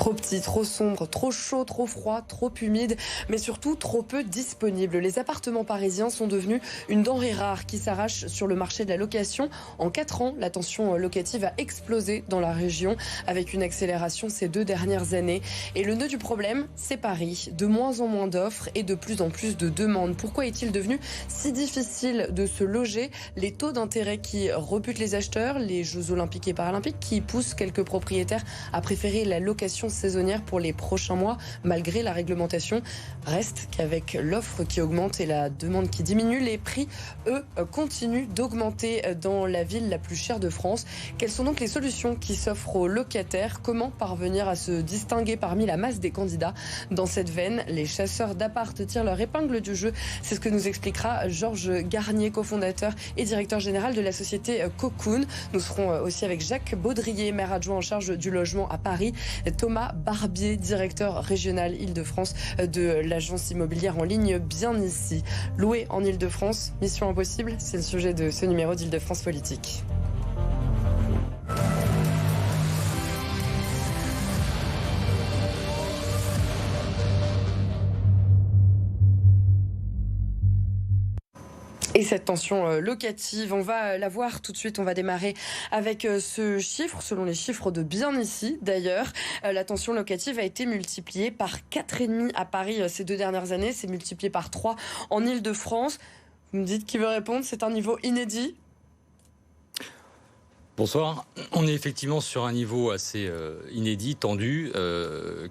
Trop petit, trop sombre, trop chaud, trop froid, trop humide, mais surtout trop peu disponible. Les appartements parisiens sont devenus une denrée rare qui s'arrache sur le marché de la location. En 4 ans, la tension locative a explosé dans la région avec une accélération ces 2 dernières années. Et le nœud du problème, c'est Paris. De moins en moins d'offres et de plus en plus de demandes. Pourquoi est-il devenu si difficile de se loger? Les taux d'intérêt qui rebutent les acheteurs, les Jeux Olympiques et Paralympiques qui poussent quelques propriétaires à préférer la location saisonnière pour les prochains mois, malgré la réglementation. Reste qu'avec l'offre qui augmente et la demande qui diminue, les prix, eux, continuent d'augmenter dans la ville la plus chère de France. Quelles sont donc les solutions qui s'offrent aux locataires? Comment parvenir à se distinguer parmi la masse des candidats? Dans cette veine, les chasseurs d'appart tirent leur épingle du jeu. C'est ce que nous expliquera Georges Garnier, cofondateur et directeur général de la société Cocoon. Nous serons aussi avec Jacques Baudrier, maire adjoint en charge du logement à Paris, Thomas Barbier, directeur régional Île-de-France de l'agence immobilière en ligne Bien Ici. Louer en Île-de-France, mission impossible, c'est le sujet de ce numéro d'Île-de-France Politique. Et cette tension locative, on va la voir tout de suite. On va démarrer avec ce chiffre, selon les chiffres de Bien Ici d'ailleurs. La tension locative a été multipliée par 4,5 à Paris ces 2 dernières années. C'est multiplié par 3 en Île-de-France. Vous me dites qui veut répondre? C'est un niveau inédit? Bonsoir. On est effectivement sur un niveau assez inédit, tendu,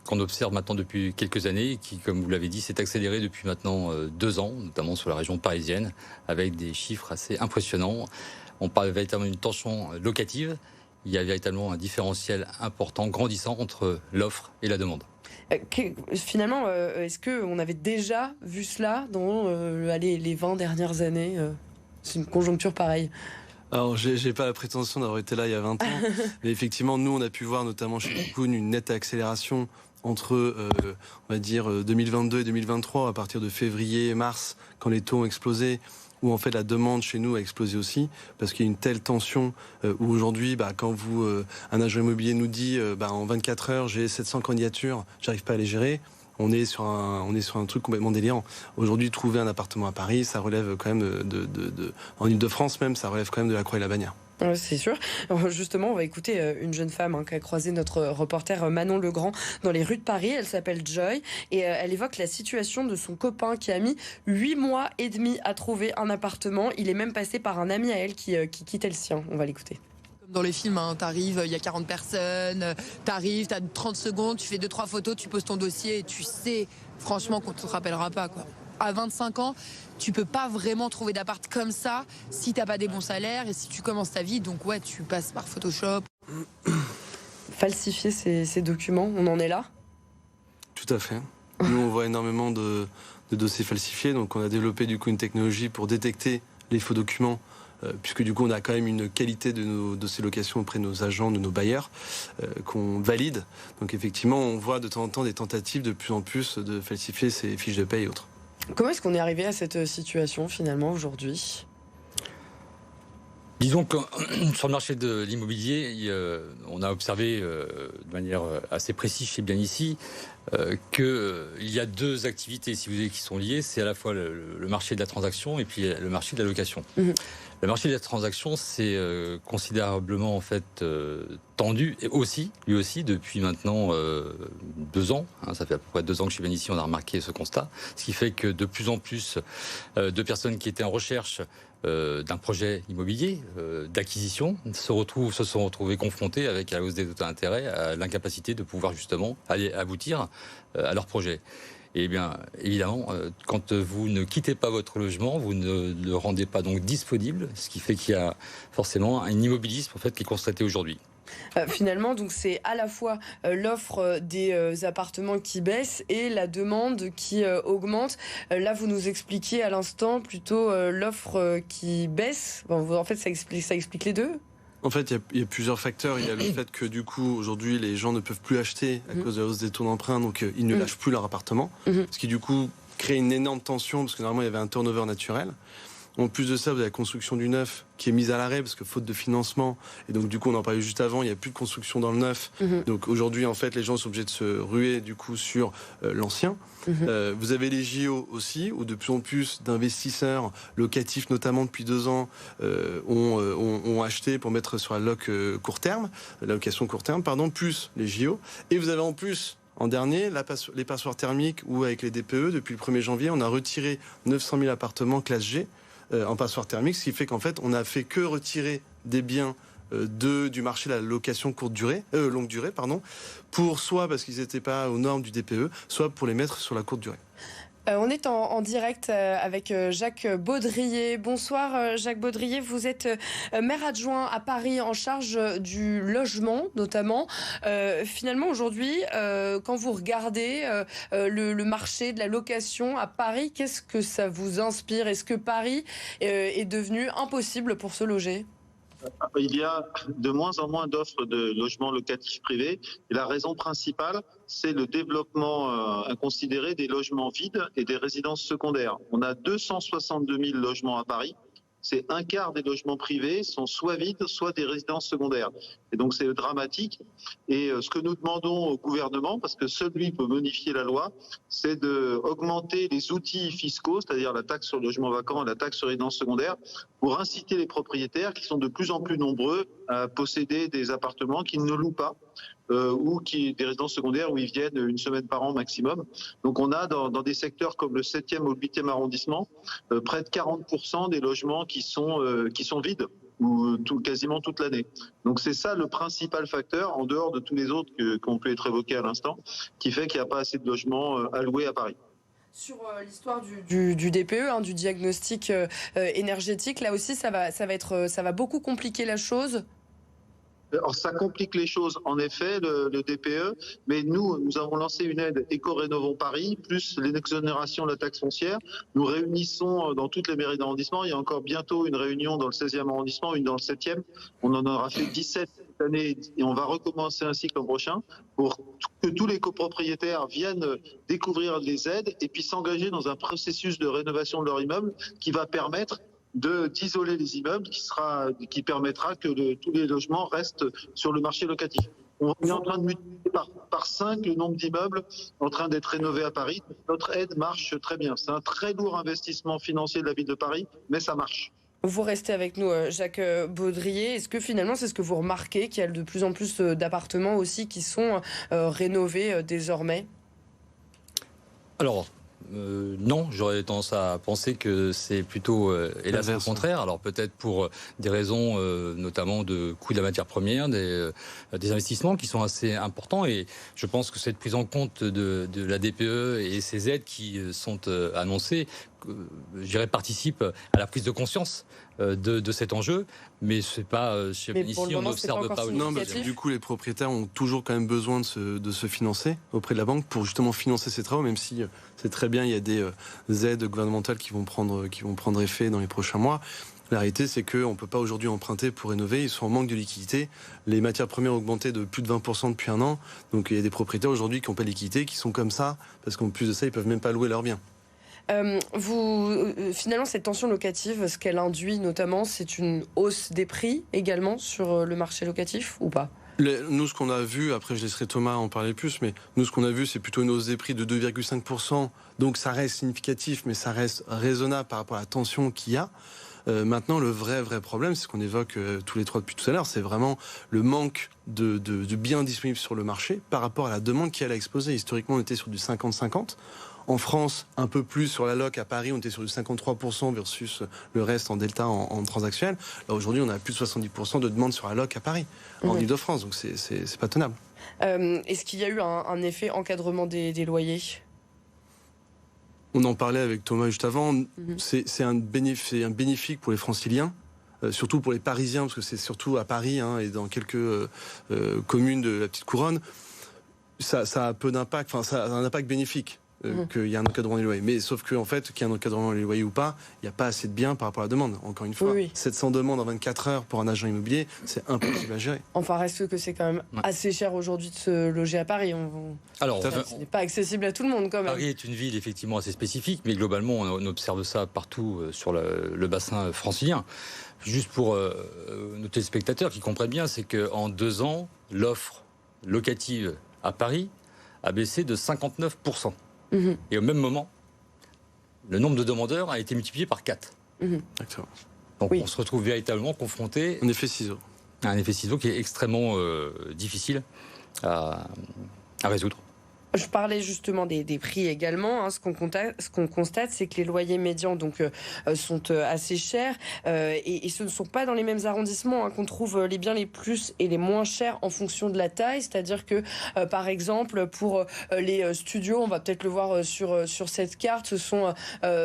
qu'on observe maintenant depuis quelques années, qui, comme vous l'avez dit, s'est accéléré depuis maintenant 2 ans, notamment sur la région parisienne, avec des chiffres assez impressionnants. On parle véritablement d'une tension locative. Il y a véritablement un différentiel important, grandissant entre l'offre et la demande. Finalement, est-ce qu'on avait déjà vu cela dans les 20 dernières années? C'est une conjoncture pareille. Alors, j'ai pas la prétention d'avoir été là il y a 20 ans, mais effectivement, nous, on a pu voir, notamment chez Cocoon, une nette accélération entre, on va dire, 2022 et 2023, à partir de février et mars, quand les taux ont explosé, où en fait la demande chez nous a explosé aussi, parce qu'il y a une telle tension où aujourd'hui, quand un agent immobilier nous dit en 24 heures, j'ai 700 candidatures, j'arrive pas à les gérer. On est sur un truc complètement délirant. Aujourd'hui, trouver un appartement à Paris, ça relève quand même en Île-de-France même, ça relève quand même de la Croix et la Bannière. C'est sûr. Alors justement, on va écouter une jeune femme qui a croisé notre reporter Manon Legrand dans les rues de Paris. Elle s'appelle Joy et elle évoque la situation de son copain qui a mis 8 mois et demi à trouver un appartement. Il est même passé par un ami à elle qui quittait le sien. On va l'écouter. Dans les films, t'arrives, il y a 40 personnes, t'arrives, t'as 30 secondes, tu fais 2-3 photos, tu poses ton dossier et tu sais franchement qu'on te rappellera pas, quoi. À 25 ans, tu peux pas vraiment trouver d'appart comme ça si t'as pas des bons salaires et si tu commences ta vie. Donc ouais, tu passes par Photoshop. Falsifier ces documents, on en est là? Tout à fait. Nous, on voit énormément de dossiers falsifiés. Donc on a développé du coup une technologie pour détecter les faux documents, puisque du coup on a quand même une qualité de nos dossiers location auprès de nos agents, de nos bailleurs, qu'on valide. Donc effectivement, on voit de temps en temps des tentatives de plus en plus de falsifier ces fiches de paie et autres. Comment est-ce qu'on est arrivé à cette situation finalement aujourd'hui? Disons que sur le marché de l'immobilier, on a observé de manière assez précise chez Bien Ici qu'il y a 2 activités, si vous voulez, qui sont liées. C'est à la fois le marché de la transaction et puis le marché de la location. Le marché de la transaction, c'est considérablement en fait tendu, et lui aussi, depuis maintenant 2 ans. Ça fait à peu près 2 ans que je suis bien ici, on a remarqué ce constat. Ce qui fait que de plus en plus de personnes qui étaient en recherche d'un projet immobilier, d'acquisition, se sont retrouvées confrontées avec la hausse des taux d'intérêt, à l'incapacité de pouvoir justement aller aboutir à leur projet. Et bien, évidemment, quand vous ne quittez pas votre logement, vous ne le rendez pas donc disponible, ce qui fait qu'il y a forcément un immobilisme en fait, qui est constaté aujourd'hui. Finalement, donc c'est à la fois l'offre des appartements qui baisse et la demande qui augmente. Là, vous nous expliquiez à l'instant plutôt l'offre qui baisse. Bon, en fait, ça explique les deux. En fait, il y a plusieurs facteurs. Il y a le fait que du coup, aujourd'hui, les gens ne peuvent plus acheter à cause de la hausse des taux d'emprunt, donc ils ne lâchent plus leur appartement, ce qui du coup crée une énorme tension, parce que normalement, il y avait un turnover naturel. En plus de ça, vous avez la construction du neuf qui est mise à l'arrêt parce que faute de financement. Et donc, du coup, on en parlait juste avant, il n'y a plus de construction dans le neuf. Donc, aujourd'hui, en fait, les gens sont obligés de se ruer, du coup, sur l'ancien. Vous avez les JO aussi, où de plus en plus d'investisseurs locatifs, notamment depuis 2 ans, ont acheté pour mettre sur la location court terme, plus les JO. Et vous avez en plus, en dernier, les passoires thermiques où avec les DPE, depuis le 1er janvier, on a retiré 900 000 appartements classe G en passoire thermique, ce qui fait qu'en fait, on n'a fait que retirer des biens du marché de la location longue durée, pour soit parce qu'ils n'étaient pas aux normes du DPE, soit pour les mettre sur la courte durée. On est en direct avec Jacques Baudrier. Bonsoir Jacques Baudrier, vous êtes maire adjoint à Paris en charge du logement notamment. Finalement aujourd'hui, quand vous regardez le marché de la location à Paris, qu'est-ce que ça vous inspire? Est-ce que Paris est devenu impossible pour se loger? Il y a de moins en moins d'offres de logements locatifs privés et la raison principale, c'est le développement inconsidéré des logements vides et des résidences secondaires. On a 262 000 logements à Paris. C'est un quart des logements privés sont soit vides, soit des résidences secondaires. Et donc c'est dramatique. Et ce que nous demandons au gouvernement, parce que seul lui peut modifier la loi, c'est d'augmenter les outils fiscaux, c'est-à-dire la taxe sur le logement vacant et la taxe sur les résidences secondaires, pour inciter les propriétaires qui sont de plus en plus nombreux à posséder des appartements qu'ils ne louent pas. Ou des résidences secondaires où ils viennent une semaine par an maximum. Donc on a dans des secteurs comme le 7e ou le 8e arrondissement près de 40% des logements qui sont vides ou quasiment toute l'année. Donc c'est ça le principal facteur, en dehors de tous les autres qu'on peut être évoqués à l'instant, qui fait qu'il n'y a pas assez de logements alloués à Paris. Sur l'histoire du DPE, du diagnostic énergétique, là aussi ça va beaucoup compliquer la chose. Alors, ça complique les choses, en effet, le DPE, mais nous avons lancé une aide Éco-Rénovons Paris, plus l'exonération de la taxe foncière. Nous réunissons dans toutes les mairies d'arrondissement. Il y a encore bientôt une réunion dans le 16e arrondissement, une dans le 7e. On en aura fait 17 cette année et on va recommencer un cycle l'an prochain pour que tous les copropriétaires viennent découvrir les aides et puis s'engager dans un processus de rénovation de leur immeuble qui va permettre d'isoler les immeubles, qui permettra que tous les logements restent sur le marché locatif. On est en train de multiplier par 5 le nombre d'immeubles en train d'être rénovés à Paris. Notre aide marche très bien. C'est un très lourd investissement financier de la ville de Paris, mais ça marche. Vous restez avec nous, Jacques Baudrier. Est-ce que finalement, c'est ce que vous remarquez, qu'il y a de plus en plus d'appartements aussi qui sont rénovés désormais? Alors, non, j'aurais tendance à penser que c'est plutôt, hélas, le contraire. Alors peut-être pour des raisons notamment de coût de la matière première, des investissements qui sont assez importants. Et je pense que cette prise en compte de la DPE et ces aides qui sont annoncées, je dirais, participent à la prise de conscience de cet enjeu, mais c'est pas ici on n'observe pas. Non, parce que du coup les propriétaires ont toujours quand même besoin de se financer auprès de la banque pour justement financer ces travaux, même si c'est très bien, il y a des aides gouvernementales qui vont prendre effet dans les prochains mois. La réalité, c'est qu'on ne peut pas aujourd'hui emprunter pour rénover. Ils sont en manque de liquidité. Les matières premières ont augmenté de plus de 20% depuis 1 an. Donc il y a des propriétaires aujourd'hui qui n'ont pas de liquidité, qui sont comme ça, parce qu'en plus de ça, ils ne peuvent même pas louer leurs biens. Finalement, cette tension locative, ce qu'elle induit notamment, c'est une hausse des prix également sur le marché locatif ou pas? Nous, ce qu'on a vu, après je laisserai Thomas en parler plus, mais nous, ce qu'on a vu, c'est plutôt une hausse des prix de 2,5%. Donc ça reste significatif, mais ça reste raisonnable par rapport à la tension qu'il y a. Maintenant, le vrai problème, c'est ce qu'on évoque tous les trois depuis tout à l'heure, c'est vraiment le manque de biens disponibles sur le marché par rapport à la demande qui a explosé. Historiquement, on était sur du 50-50. En France, un peu plus sur la loc. À Paris, on était sur du 53% versus le reste en delta, en transactionnel. Là, aujourd'hui, on a plus de 70% de demande sur la loc à Paris, en Ile-de-France. Donc, c'est pas tenable. Est-ce qu'il y a eu un effet encadrement des loyers? On en parlait avec Thomas juste avant. C'est un bénéfique pour les Franciliens. Surtout pour les Parisiens, parce que c'est surtout à Paris et dans quelques communes de la Petite Couronne. Ça a peu d'impact, ça a un impact bénéfique. qu'il y a un encadrement des loyers. Mais sauf qu'en fait, qu'il y a un encadrement des loyers ou pas, il n'y a pas assez de biens par rapport à la demande. Encore une fois, 700 demandes en 24 heures pour un agent immobilier, c'est impossible à gérer. Enfin, reste que c'est quand même assez cher aujourd'hui de se loger à Paris. Alors, ce n'est pas accessible à tout le monde quand même. Paris est une ville effectivement assez spécifique, mais globalement, on observe ça partout sur le bassin francilien. Juste pour nos téléspectateurs qui comprennent bien, c'est qu'en 2 ans, l'offre locative à Paris a baissé de 59%. Et au même moment, le nombre de demandeurs a été multiplié par 4. Donc on se retrouve véritablement confronté à un effet ciseau. Un effet ciseau qui est extrêmement difficile à résoudre. Je parlais justement des prix également. Ce qu'on constate, c'est que les loyers médians sont assez chers et ce ne sont pas dans les mêmes arrondissements qu'on trouve les biens les plus et les moins chers en fonction de la taille. C'est-à-dire que, par exemple, pour les studios, on va peut-être le voir sur cette carte, ce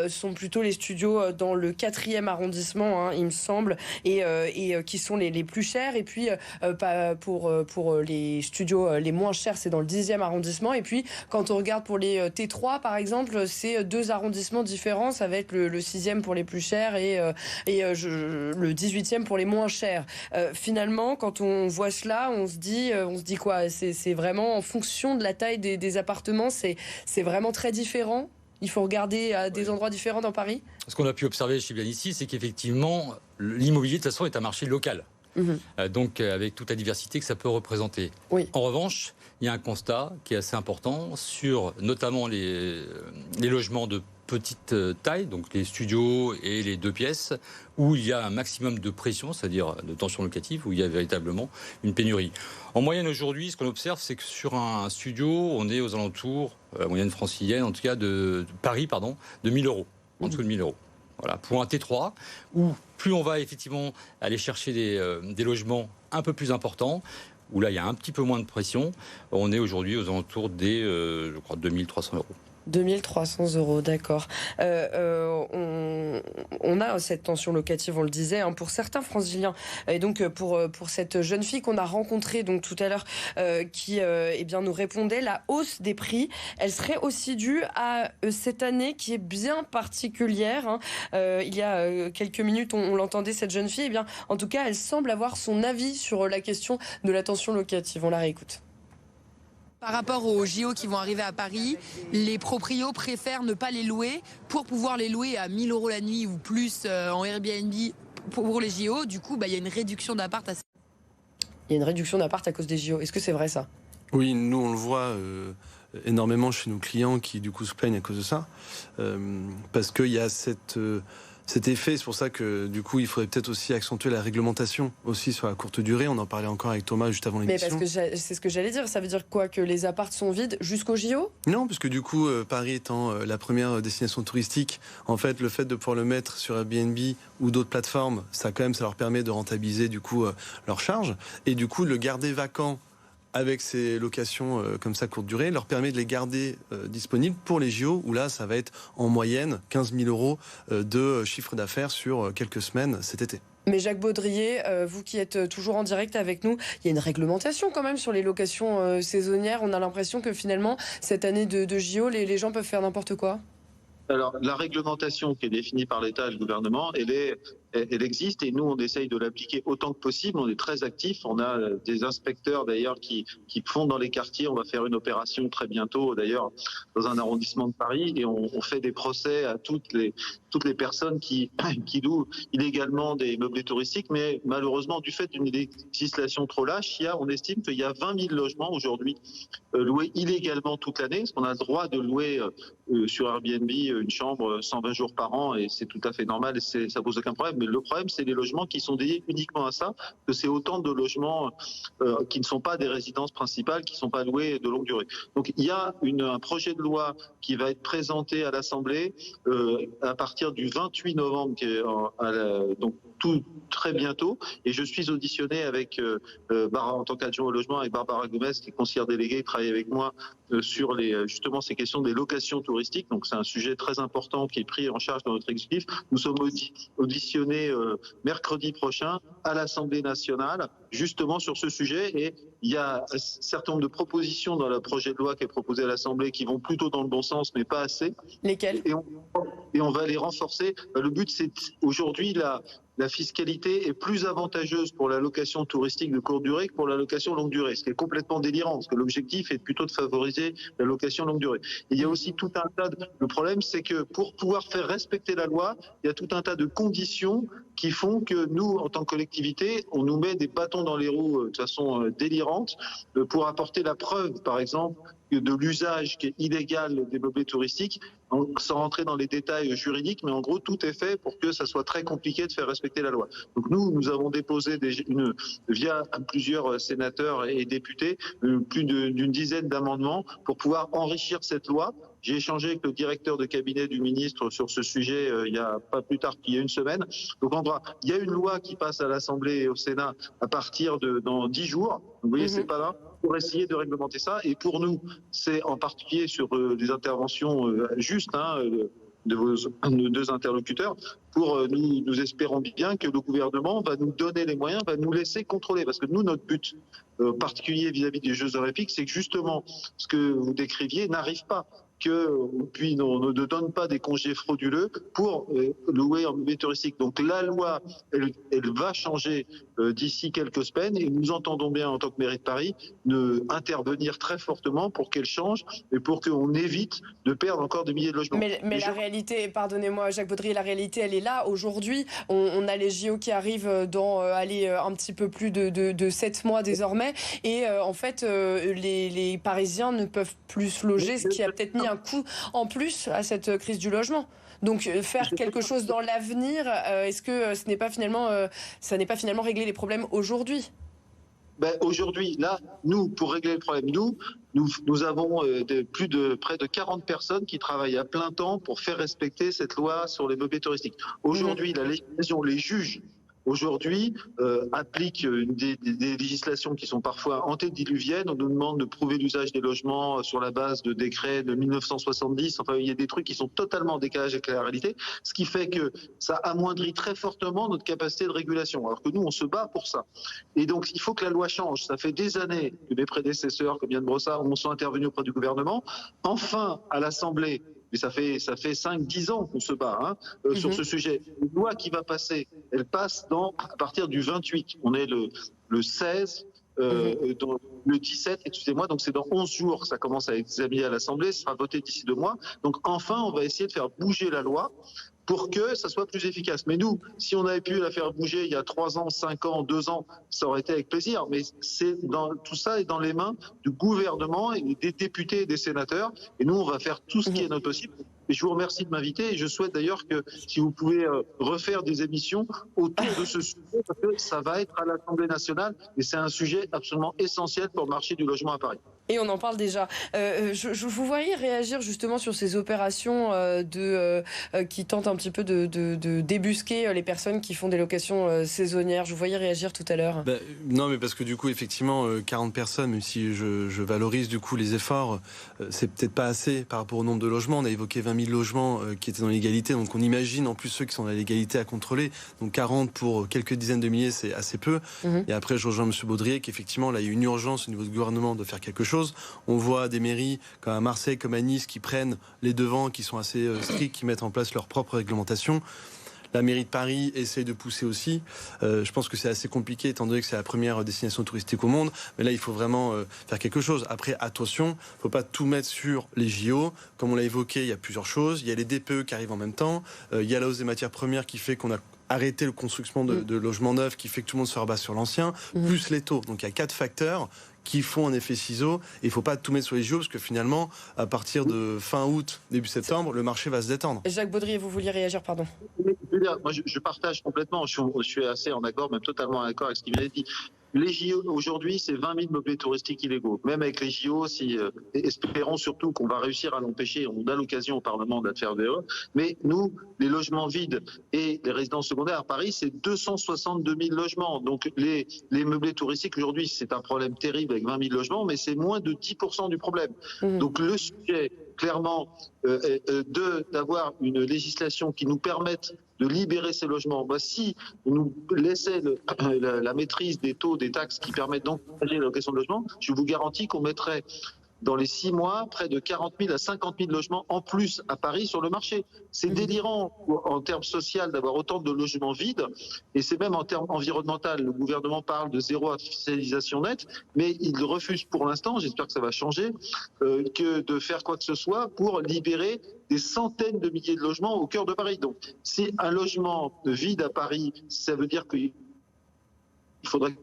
sont plutôt les studios dans le 4e arrondissement, il me semble, et qui sont les plus chers. Et puis, pour les studios les moins chers, c'est dans le 10e arrondissement. Et puis, quand on regarde pour les T3, par exemple, c'est 2 arrondissements différents. Ça va être le 6e pour les plus chers et le 18e pour les moins chers. Finalement, quand on voit cela, on se dit quoi ? C'est vraiment en fonction de la taille des appartements, c'est vraiment très différent. Il faut regarder à des endroits différents dans Paris. Ce qu'on a pu observer chez Bianici, c'est qu'effectivement, l'immobilier, de toute façon, est un marché local. Donc avec toute la diversité que ça peut représenter. En revanche, il y a un constat qui est assez important sur notamment les logements de petite taille, donc les studios et les 2 pièces, où il y a un maximum de pression, c'est-à-dire de tension locative, où il y a véritablement une pénurie. En moyenne aujourd'hui, ce qu'on observe, c'est que sur un studio, on est aux alentours, la moyenne francilienne, en tout cas de Paris, de 1 000 euros, en dessous de 1 000 euros. Voilà, pour un T3, où plus on va effectivement aller chercher des logements un peu plus importants, où là il y a un petit peu moins de pression, on est aujourd'hui aux alentours des, je crois, 2 300 euros. 2 300 euros, d'accord. On a cette tension locative, on le disait, pour certains franciliens. Et donc pour cette jeune fille qu'on a rencontrée donc tout à l'heure, qui nous répondait, la hausse des prix, elle serait aussi due à cette année qui est bien particulière. Il y a quelques minutes, on l'entendait, cette jeune fille. En tout cas, elle semble avoir son avis sur la question de la tension locative. On la réécoute. Par rapport aux JO qui vont arriver à Paris, les proprios préfèrent ne pas les louer pour pouvoir les louer à 1 000 euros la nuit ou plus en Airbnb pour les JO. Du coup, il y a une réduction d'appart. Il y a une réduction d'appart à cause des JO. Est-ce que c'est vrai ça ? Oui, nous on le voit énormément chez nos clients qui du coup se plaignent à cause de ça. Parce qu'il y a cet effet, c'est pour ça que du coup il faudrait peut-être aussi accentuer la réglementation aussi sur la courte durée. On en parlait encore avec Thomas juste avant l'émission. Mais parce que c'est ce que j'allais dire, ça veut dire quoi, que les apparts sont vides jusqu'au JO ? Non, parce que du coup Paris étant la première destination touristique, en fait le fait de pouvoir le mettre sur Airbnb ou d'autres plateformes, ça leur permet de rentabiliser du coup leurs charges et du coup de le garder vacant avec ces locations comme ça courte durée, leur permet de les garder disponibles pour les JO, où là, ça va être en moyenne 15 000 euros de chiffre d'affaires sur quelques semaines cet été. Mais Jacques Baudrier, vous qui êtes toujours en direct avec nous, il y a une réglementation quand même sur les locations saisonnières. On a l'impression que finalement, cette année de JO, les gens peuvent faire n'importe quoi. Alors, la réglementation qui est définie par l'État et le gouvernement, elle existe et nous, on essaye de l'appliquer autant que possible. On est très actifs. On a des inspecteurs, d'ailleurs, qui font dans les quartiers. On va faire une opération très bientôt, d'ailleurs, dans un arrondissement de Paris. Et on fait des procès à toutes les personnes qui louent illégalement des meublés touristiques. Mais malheureusement, du fait d'une législation trop lâche, on estime qu'il y a 20 000 logements aujourd'hui loués illégalement toute l'année. Parce qu'on a le droit de louer sur Airbnb une chambre 120 jours par an et c'est tout à fait normal et ça pose aucun problème. Mais le problème, c'est les logements qui sont dédiés uniquement à ça, que c'est autant de logements qui ne sont pas des résidences principales, qui ne sont pas loués de longue durée. Donc il y a un projet de loi qui va être présenté à l'Assemblée à partir du 28 novembre, donc très bientôt, et je suis auditionné avec en tant qu'adjoint au logement avec Barbara Gomez, qui est conseillère déléguée, qui travaille avec moi sur justement ces questions des locations touristiques. Donc c'est un sujet très important qui est pris en charge dans notre exécutif. Nous sommes auditionnés mercredi prochain à l'Assemblée nationale justement sur ce sujet, et il y a un certain nombre de propositions dans le projet de loi qui est proposé à l'Assemblée qui vont plutôt dans le bon sens, mais pas assez. Lesquels ? Et on va les renforcer. Le but, c'est aujourd'hui la fiscalité est plus avantageuse pour la location touristique de courte durée que pour la location longue durée, ce qui est complètement délirant, parce que l'objectif est plutôt de favoriser la location longue durée. Et il y a aussi tout un tas le problème, c'est que pour pouvoir faire respecter la loi, il y a tout un tas de conditions qui font que nous, en tant que collectivité, on nous met des bâtons dans les roues de façon délirante pour apporter la preuve, par exemple, de l'usage qui est illégal des meublés touristiques, sans rentrer dans les détails juridiques, mais en gros, tout est fait pour que ça soit très compliqué de faire respecter la loi. Donc nous avons déposé via plusieurs sénateurs et députés plus d'une dizaine d'amendements pour pouvoir enrichir cette loi. J'ai échangé avec le directeur de cabinet du ministre sur ce sujet il y a pas plus tard qu'il y a une semaine. Donc il y a une loi qui passe à l'Assemblée et au Sénat à partir dans 10 jours. Vous voyez, c'est pas là, pour essayer de réglementer ça. Et pour nous, c'est en particulier sur des interventions justes de vos deux interlocuteurs, pour nous espérons bien que le gouvernement va nous donner les moyens, va nous laisser contrôler. Parce que nous, notre but particulier vis-à-vis des Jeux Olympiques, c'est que justement, ce que vous décriviez n'arrive pas. Puis on ne donne pas des congés frauduleux pour louer en meublé touristique. Donc la loi, elle va changer d'ici quelques semaines, et nous entendons bien en tant que mairie de Paris intervenir très fortement pour qu'elle change et pour qu'on évite de perdre encore des milliers de logements. Mais la réalité, pardonnez-moi Jacques Baudry, la réalité elle est là. Aujourd'hui, on a les JO qui arrivent dans un petit peu plus de 7 mois désormais, et en fait les Parisiens ne peuvent plus se loger, ce qui a peut-être mis un coup en plus à cette crise du logement. Donc faire quelque chose dans l'avenir, est-ce que ça n'est pas finalement régler les problèmes aujourd'hui ? Aujourd'hui, là, nous, pour régler le problème, nous avons près de 40 personnes qui travaillent à plein temps pour faire respecter cette loi sur les meublés touristiques. Aujourd'hui, la législation, les juges aujourd'hui appliquent des législations qui sont parfois antédiluviennes. On nous demande de prouver l'usage des logements sur la base de décrets de 1970. Enfin, il y a des trucs qui sont totalement en décalage avec la réalité, ce qui fait que ça amoindrit très fortement notre capacité de régulation, alors que nous, on se bat pour ça. Et donc, il faut que la loi change. Ça fait des années que mes prédécesseurs, comme Yann Brossard, sont intervenus auprès du gouvernement. Enfin, à l'Assemblée, mais ça fait 5-10 ans qu'on se bat sur ce sujet. Une loi qui va passer, elle passe à partir du 28. On est le 16, le 17, excusez-moi, donc c'est dans 11 jours que ça commence à être examiné à l'Assemblée, ça sera voté d'ici 2 mois. Donc enfin, on va essayer de faire bouger la loi pour que ça soit plus efficace. Mais nous, si on avait pu la faire bouger il y a 3 ans, 5 ans, 2 ans, ça aurait été avec plaisir. Mais tout ça est dans les mains du gouvernement et des députés et des sénateurs. Et nous, on va faire tout ce qui est notre possible. Et je vous remercie de m'inviter. Et je souhaite d'ailleurs que si vous pouvez refaire des émissions autour de ce sujet, parce que ça va être à l'Assemblée nationale. Et c'est un sujet absolument essentiel pour le marché du logement à Paris. Et on en parle déjà. Je vous voyais réagir justement sur ces opérations qui tentent un petit peu de débusquer les personnes qui font des locations saisonnières. Je vous voyais réagir tout à l'heure. Non, mais parce que du coup, effectivement, 40 personnes, même si je valorise du coup les efforts, c'est peut-être pas assez par rapport au nombre de logements. On a évoqué 20 000 logements qui étaient dans l'égalité, donc on imagine en plus ceux qui sont dans l'égalité à contrôler. Donc 40 pour quelques dizaines de milliers, c'est assez peu. Et après, je rejoins M. Baudrier qu'effectivement, là, il y a une urgence au niveau du gouvernement de faire quelque chose. On voit des mairies comme à Marseille, comme à Nice, qui prennent les devants, qui sont assez stricts, qui mettent en place leur propre réglementation. La mairie de Paris essaye de pousser aussi. Je pense que c'est assez compliqué étant donné que c'est la première destination touristique au monde. Mais là, il faut vraiment faire quelque chose. Après, attention, il ne faut pas tout mettre sur les JO. Comme on l'a évoqué, il y a plusieurs choses. Il y a les DPE qui arrivent en même temps. Il y a la hausse des matières premières qui fait qu'on a arrêté la construction de logements neufs, qui fait que tout le monde se rebat sur l'ancien, plus les taux. Donc il y a 4 facteurs qui font un effet ciseau. Et il ne faut pas tout mettre sur les JO parce que finalement, à partir de fin août, début septembre, le marché va se détendre. Jacques Baudry, vous vouliez réagir, pardon. Moi, je partage complètement. Je suis assez en accord, même totalement en accord avec ce qu'il vient de dire. Les JO, aujourd'hui, c'est 20 000 meublés touristiques illégaux. Même avec les JO, espérons surtout qu'on va réussir à l'empêcher. On a l'occasion au Parlement de faire des mais nous, les logements vides et les résidences secondaires à Paris, c'est 262 000 logements. Donc les meublés touristiques, aujourd'hui, c'est un problème terrible avec 20 000 logements, mais c'est moins de 10% du problème. Donc le sujet, clairement, d'avoir une législation qui nous permette de libérer ces logements. Si on nous laissait la maîtrise des taux, des taxes qui permettent d'encourager la location de logements, je vous garantis qu'on mettrait dans les 6 mois, près de 40 000 à 50 000 logements en plus à Paris sur le marché. C'est délirant en termes sociaux d'avoir autant de logements vides, et c'est même en termes environnementaux. Le gouvernement parle de zéro artificialisation nette, mais il refuse pour l'instant, j'espère que ça va changer, que de faire quoi que ce soit pour libérer des centaines de milliers de logements au cœur de Paris. Donc, si un logement vide à Paris, ça veut dire qu'il faudrait,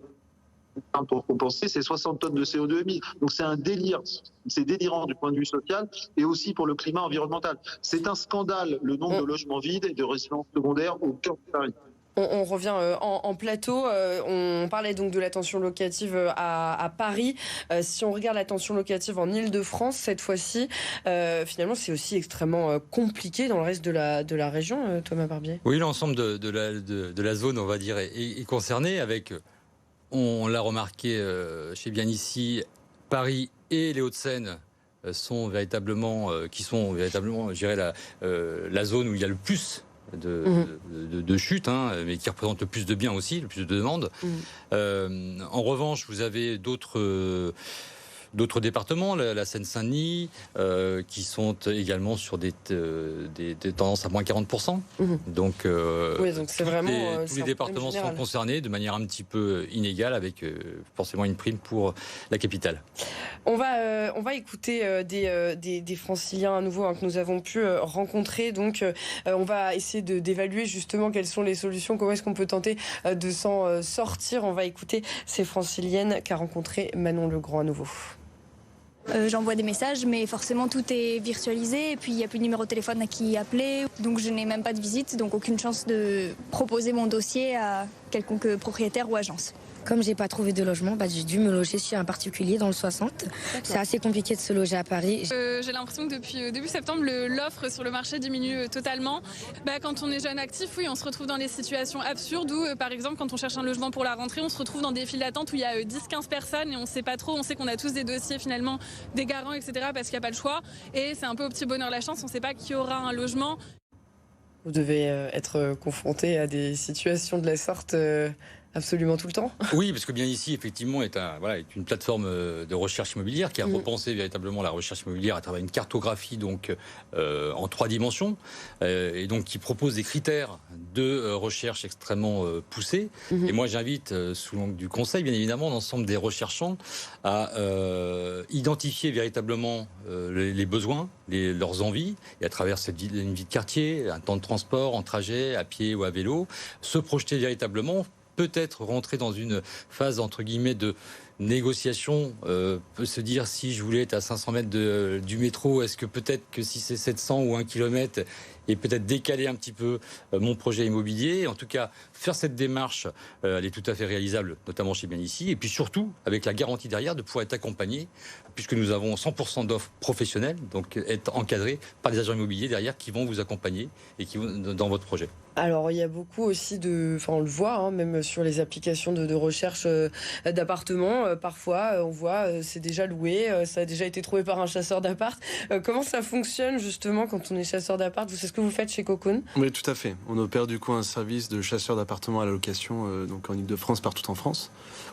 pour compenser, c'est 60 tonnes de CO2 émis. Donc c'est un délire, c'est délirant du point de vue social et aussi pour le climat environnemental. C'est un scandale, le nombre de logements vides et de résidences secondaires au cœur de Paris. On revient en plateau. On parlait donc de la tension locative à Paris. Si on regarde la tension locative en Île-de-France, cette fois-ci, finalement, c'est aussi extrêmement compliqué dans le reste de la région, Thomas Barbier. Oui, l'ensemble de la zone, on va dire, est concerné avec... On l'a remarqué chez Bien Ici, Paris et les Hauts-de-Seine sont véritablement, je dirais, la zone où il y a le plus de chutes, mais qui représente le plus de biens aussi, le plus de demandes. En revanche, vous avez d'autres départements, la Seine-Saint-Denis, qui sont également sur des tendances à moins 40%. Donc, donc c'est vraiment, tous les départements sont concernés de manière un petit peu inégale, avec forcément une prime pour la capitale. On va écouter des franciliens à nouveau que nous avons pu rencontrer. Donc, on va essayer d'évaluer justement quelles sont les solutions, comment est-ce qu'on peut tenter de s'en sortir. On va écouter ces franciliennes qu'a rencontré Manon Legrand à nouveau. J'envoie des messages, mais forcément tout est virtualisé et puis il n'y a plus de numéro de téléphone à qui appeler. Donc je n'ai même pas de visite, donc aucune chance de proposer mon dossier à quelconque propriétaire ou agence. Comme j'ai pas trouvé de logement, j'ai dû me loger chez un particulier dans le 60. C'est assez compliqué de se loger à Paris. J'ai l'impression que depuis début septembre, l'offre sur le marché diminue totalement. Quand on est jeune actif, oui, on se retrouve dans des situations absurdes où, par exemple, quand on cherche un logement pour la rentrée, on se retrouve dans des files d'attente où il y a 10-15 personnes et on sait pas trop, on sait qu'on a tous des dossiers finalement, des garants, etc. parce qu'il n'y a pas le choix. Et c'est un peu au petit bonheur la chance, on ne sait pas qui aura un logement. Vous devez être confronté à des situations de la sorte absolument tout le temps. Oui, parce que Bien Ici, effectivement, est une plateforme de recherche immobilière qui a repensé véritablement la recherche immobilière à travers une cartographie donc en 3 dimensions et donc qui propose des critères de recherche extrêmement poussés. Et moi, j'invite, sous l'angle du conseil, bien évidemment, l'ensemble des recherchants à identifier véritablement les besoins, leurs envies, et à travers une vie de quartier, un temps de transport, en trajet, à pied ou à vélo, se projeter véritablement, peut-être rentrer dans une phase entre guillemets de négociation, peut se dire si je voulais être à 500 mètres du métro, est-ce que peut-être que si c'est 700 ou 1 kilomètre, et peut-être décaler un petit peu mon projet immobilier. En tout cas, faire cette démarche, elle est tout à fait réalisable, notamment chez Bien Ici. Et puis surtout, avec la garantie derrière de pouvoir être accompagné, puisque nous avons 100% d'offres professionnelles, donc être encadré par des agents immobiliers derrière qui vont vous accompagner et qui vont dans votre projet. Alors, il y a beaucoup aussi on le voit, même sur les applications de recherche d'appartements. Parfois, on voit, c'est déjà loué, ça a déjà été trouvé par un chasseur d'appart. Comment ça fonctionne, justement, quand on est chasseur d'appart? C'est ce que vous faites chez Cocoon? Oui, tout à fait. On opère du coup un service de chasseur d'appartements à la location, donc en Ile-de-France, partout en France,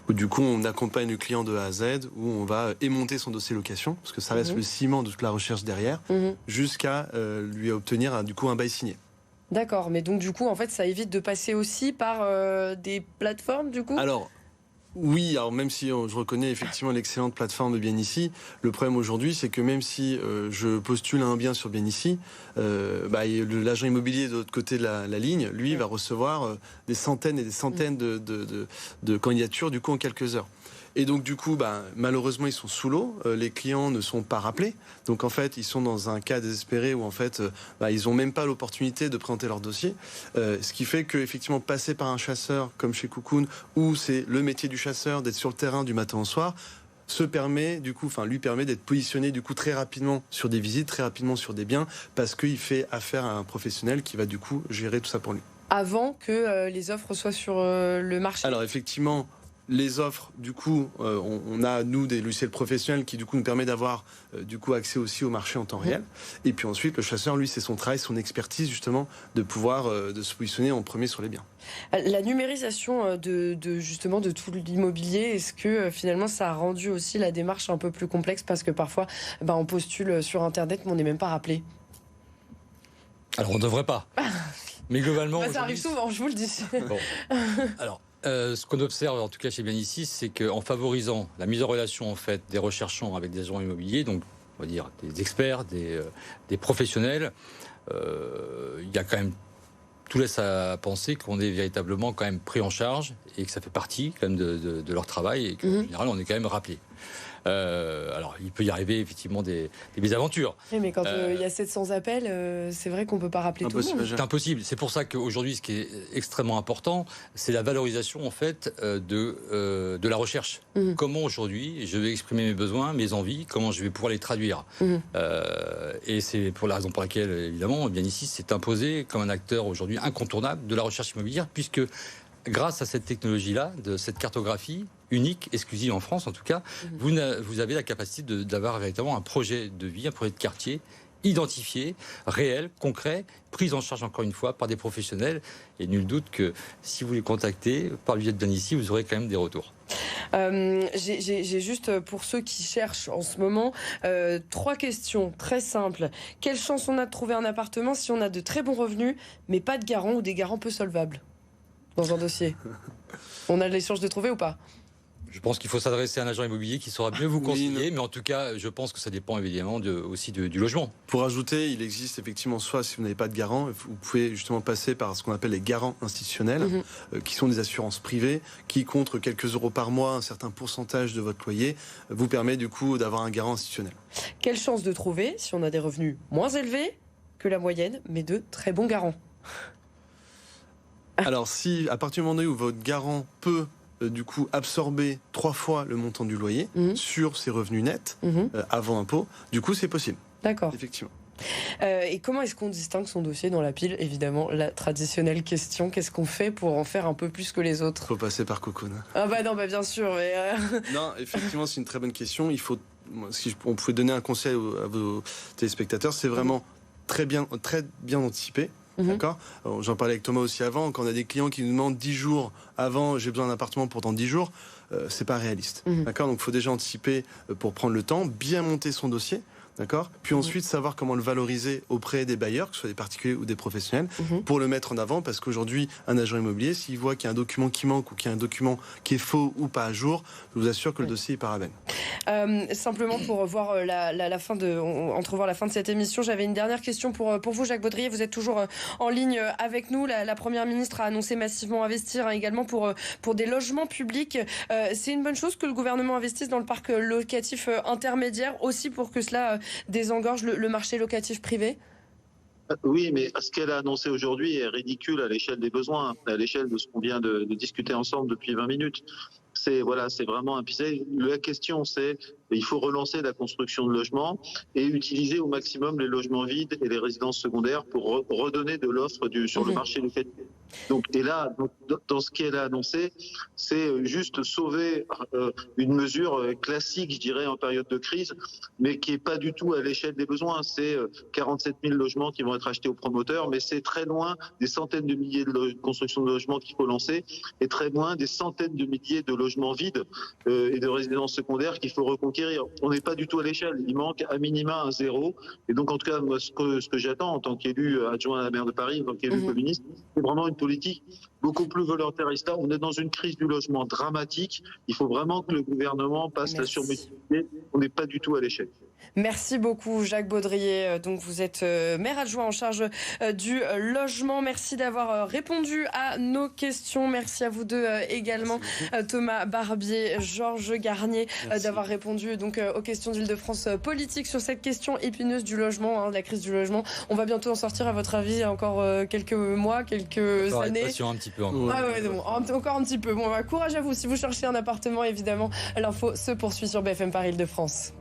où du coup, on accompagne le client de A à Z, où on va émonter son dossier location, parce que ça reste le ciment de toute la recherche derrière, jusqu'à lui obtenir du coup un bail signé. D'accord, mais donc du coup, en fait, ça évite de passer aussi par des plateformes, du coup? Alors, oui, alors même si je reconnais effectivement l'excellente plateforme de Bien Ici, le problème aujourd'hui, c'est que même si je postule un bien sur Bien Ici, l'agent immobilier de l'autre côté de la ligne, lui, va recevoir des centaines et des centaines de candidatures, du coup, en quelques heures. Et donc du coup, malheureusement, ils sont sous l'eau. Les clients ne sont pas rappelés. Donc en fait, ils sont dans un cas désespéré où en fait, ils n'ont même pas l'opportunité de présenter leur dossier. Ce qui fait qu'effectivement, passer par un chasseur comme chez Cocoon, où c'est le métier du chasseur d'être sur le terrain du matin au soir, lui permet d'être positionné du coup très rapidement sur des visites, très rapidement sur des biens, parce qu'il fait affaire à un professionnel qui va du coup gérer tout ça pour lui. Avant que les offres soient sur le marché. Alors effectivement, les offres, du coup, on a, nous, des logiciels professionnels qui, du coup, nous permettent d'avoir, accès aussi au marché en temps réel. Et puis ensuite, le chasseur, lui, c'est son travail, son expertise, justement, de pouvoir de se positionner en premier sur les biens. La numérisation de tout l'immobilier, est-ce que finalement, ça a rendu aussi la démarche un peu plus complexe parce que parfois, on postule sur Internet, mais on n'est même pas rappelé? Alors, on ne devrait pas. Mais globalement... ça arrive souvent, je vous le dis. Bon. Alors... ce qu'on observe, en tout cas chez Bien Ici, c'est qu'en favorisant la mise en relation en fait des recherchants avec des agents immobiliers, donc on va dire des experts, des professionnels, il y a quand même tout laisse à penser qu'on est véritablement quand même pris en charge et que ça fait partie quand même de leur travail et qu'en général on est quand même rappelé. Alors, il peut y arriver effectivement des mésaventures. Oui, mais quand il y a 700 appels, c'est vrai qu'on ne peut pas rappeler tout le monde. C'est impossible. C'est pour ça qu'aujourd'hui, ce qui est extrêmement important, c'est la valorisation en fait de la recherche. Comment aujourd'hui je vais exprimer mes besoins, mes envies, comment je vais pouvoir les traduire. Et c'est pour la raison pour laquelle, évidemment, Bien Ici s'est imposé comme un acteur aujourd'hui incontournable de la recherche immobilière, puisque grâce à cette technologie-là, de cette cartographie unique, exclusive en France en tout cas, vous avez la capacité d'avoir véritablement un projet de vie, un projet de quartier identifié, réel, concret, pris en charge encore une fois par des professionnels. Et nul doute que si vous les contactez par le biais de Bien Ici, vous aurez quand même des retours. J'ai juste, pour ceux qui cherchent en ce moment, 3 questions très simples. Quelle chance on a de trouver un appartement si on a de très bons revenus, mais pas de garant ou des garants peu solvables dans un dossier? On a les chances de trouver ou pas? Je pense qu'il faut s'adresser à un agent immobilier qui saura mieux vous conseiller, mais en tout cas, je pense que ça dépend évidemment aussi du logement. Pour ajouter, il existe effectivement, soit si vous n'avez pas de garant, vous pouvez justement passer par ce qu'on appelle les garants institutionnels, qui sont des assurances privées, qui contre quelques euros par mois, un certain pourcentage de votre loyer, vous permet du coup d'avoir un garant institutionnel. Quelle chance de trouver si on a des revenus moins élevés que la moyenne, mais de très bons garants? Alors si, à partir du moment où votre garant peut du coup absorber 3 fois le montant du loyer sur ses revenus nets avant impôt, du coup c'est possible. D'accord. Effectivement. Et comment est-ce qu'on distingue son dossier dans la pile? Évidemment, la traditionnelle question, qu'est-ce qu'on fait pour en faire un peu plus que les autres? Faut passer par Cocoon. Ah non, bien sûr. Mais Non, effectivement, c'est une très bonne question. Si on pouvait donner un conseil à vos téléspectateurs, c'est vraiment très bien anticipé. D'accord. J'en parlais avec Thomas aussi avant. Quand on a des clients qui nous demandent 10 jours avant, j'ai besoin d'un appartement pour dans 10 jours, c'est pas réaliste. D'accord. Donc, il faut déjà anticiper pour prendre le temps, bien monter son dossier. D'accord. Puis ensuite, savoir comment le valoriser auprès des bailleurs, que ce soit des particuliers ou des professionnels, pour le mettre en avant. Parce qu'aujourd'hui, un agent immobilier, s'il voit qu'il y a un document qui manque ou qu'il y a un document qui est faux ou pas à jour, je vous assure que le dossier est parabène. Simplement pour voir entrevoir la fin de cette émission, j'avais une dernière question pour vous, Jacques Baudrier. Vous êtes toujours en ligne avec nous. La Première ministre a annoncé massivement investir également pour des logements publics. C'est une bonne chose que le gouvernement investisse dans le parc locatif intermédiaire, aussi pour que cela désengorge le marché locatif privé? Oui, mais ce qu'elle a annoncé aujourd'hui est ridicule à l'échelle des besoins, à l'échelle de ce qu'on vient de discuter ensemble depuis 20 minutes. C'est vraiment un pisé. La question, c'est il faut relancer la construction de logements et utiliser au maximum les logements vides et les résidences secondaires pour redonner de l'offre sur le marché locatif. Donc, et là, dans ce qu'elle a annoncé, c'est juste sauver une mesure classique, je dirais, en période de crise, mais qui est pas du tout à l'échelle des besoins. C'est 47 000 logements qui vont être achetés aux promoteurs, mais c'est très loin des centaines de milliers de constructions de logements qu'il faut lancer, et très loin des centaines de milliers de logements vides et de résidences secondaires qu'il faut reconquérir. On n'est pas du tout à l'échelle. Il manque à minima un zéro. Et donc, en tout cas, moi, ce que j'attends en tant qu'élu adjoint à la maire de Paris, en tant qu'élu communiste, c'est vraiment une politique beaucoup plus volontariste. Là, on est dans une crise du logement dramatique. Il faut vraiment que le gouvernement passe la surmétier. On n'est pas du tout à l'échelle. Merci beaucoup Jacques Baudrier. Donc vous êtes maire adjoint en charge du logement. Merci d'avoir répondu à nos questions. Merci à vous deux également, Thomas Barbier, Georges Garnier, d'avoir répondu donc aux questions d'Île-de-France politique sur cette question épineuse du logement, de la crise du logement. On va bientôt en sortir, à votre avis, encore quelques mois, quelques années. Un petit peu encore. Encore un petit peu. Bon, courage à vous si vous cherchez un appartement, évidemment. L'info se poursuit sur BFM Paris Île-de-France.